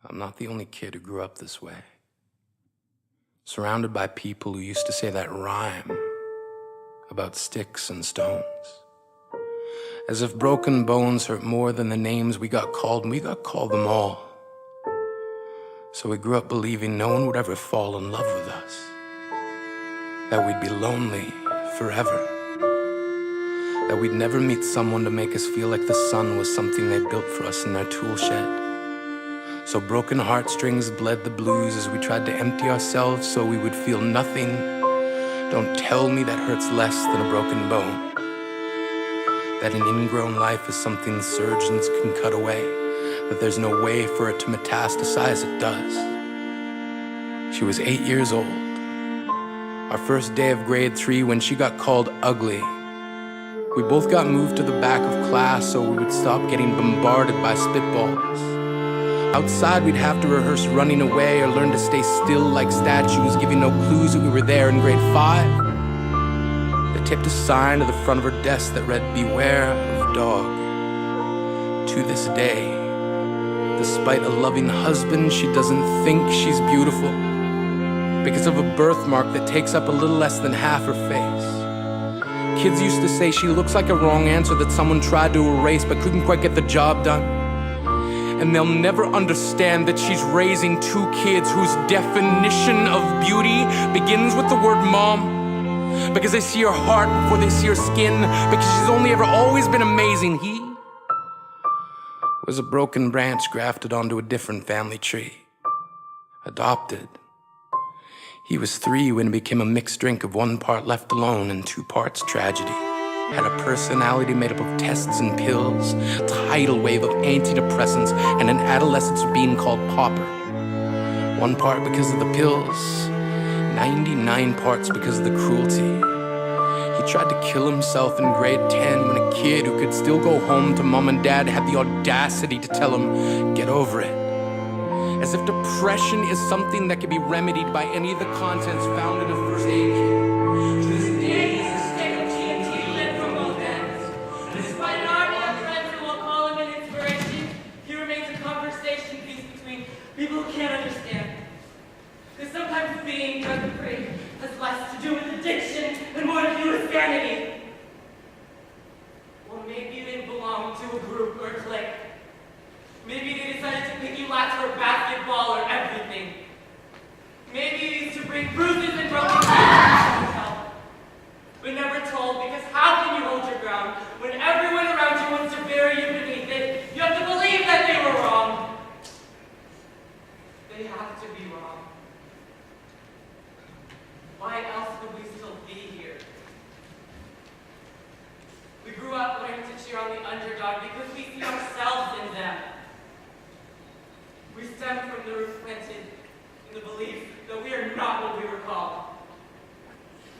I'm not the only kid who grew up this way. Surrounded by people who used to say that rhyme about sticks and stones. As if broken bones hurt more than the names we got called, and we got called them all. So we grew up believing no one would ever fall in love with us. That we'd be lonely forever. That we'd never meet someone to make us feel like the sun was something they built for us in their tool shed. So broken heartstrings bled the blues as we tried to empty ourselves so we would feel nothing. Don't tell me that hurts less than a broken bone. That an ingrown life is something surgeons can cut away. That there's no way for it to metastasize, it does. She was 8 years old. Our first day of grade 3 when she got called ugly. We both got moved to the back of class so we would stop getting bombarded by spitballs. Outside, we'd have to rehearse running away or learn to stay still like statues, giving no clues that we were there in grade 5. They taped a sign to the front of her desk that read, "Beware of dog." To this day, despite a loving husband, she doesn't think she's beautiful because of a birthmark that takes up a little less than half her face. Kids used to say she looks like a wrong answer that someone tried to erase but couldn't quite get the job done. And they'll never understand that she's raising 2 kids whose definition of beauty begins with the word mom. Because they see her heart before they see her skin. Because she's only ever always been amazing. He was a broken branch grafted onto a different family tree. Adopted. He was 3 when it became a mixed drink of 1 part left alone and 2 parts tragedy. Had a personality made up of tests and pills, a tidal wave of antidepressants, and an adolescence being called pauper. 1 part because of the pills, 99 parts because of the cruelty. He tried to kill himself in grade 10 when a kid who could still go home to mom and dad had the audacity to tell him, "Get over it." As if depression is something that can be remedied by any of the contents found in a first aid kit. People who can't understand. Because sometimes being drug-free has less to do with addiction and more to do with sanity. Or maybe you didn't belong to a group or a clique. Maybe they decided to pick you last for basketball or everything. Maybe you used to bring bruises and broken bones to yourself, but never told, because how can you hold your ground when everyone around you wants to bury you beneath it? You have to believe that they were wrong. They have to be wrong. Why else would we still be here? We grew up learning to cheer on the underdog because we see ourselves in them. We stem from the roof planted in the belief that we are not what we were called.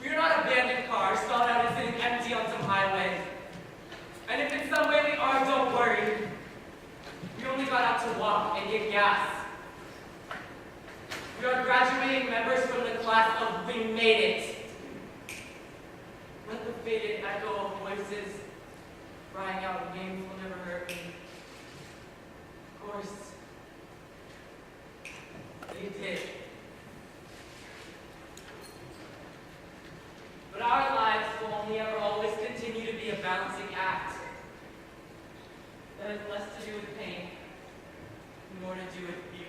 We are not abandoned cars thought out as sitting empty on some highway. And if in some way we are, don't worry. We only got out to walk and get gas. We are graduating members from the class of We Made It. Let the faded echo of voices crying out names will never hurt me. Of course, they did. But our lives will only ever always continue to be a balancing act that has less to do with pain and more to do with beauty.